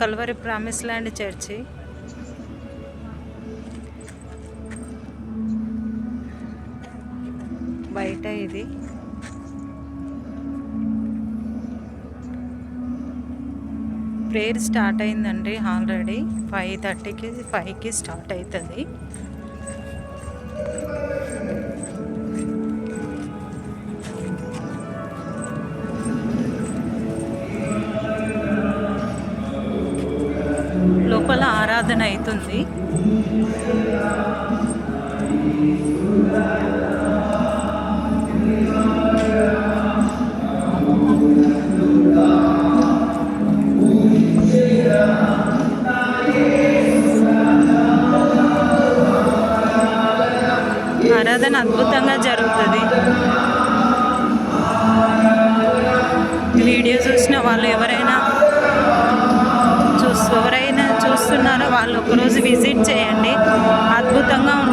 Calvary promise land church. బయట ఇది prayer start అయిందండి. ఆల్రెడీ 5:30కి 5కి స్టార్ట్ అవుతుంది. లోపల ఆరాధన అవుతుంది. ఆరాధన అద్భుతంగా జరుగుతుంది. వీడియో చూసిన వాళ్ళు ఎవరైనా చూస్తున్నారో వాళ్ళు ఒకరోజు విజిట్ చేయండి. అద్భుతంగా ఉంటుంది.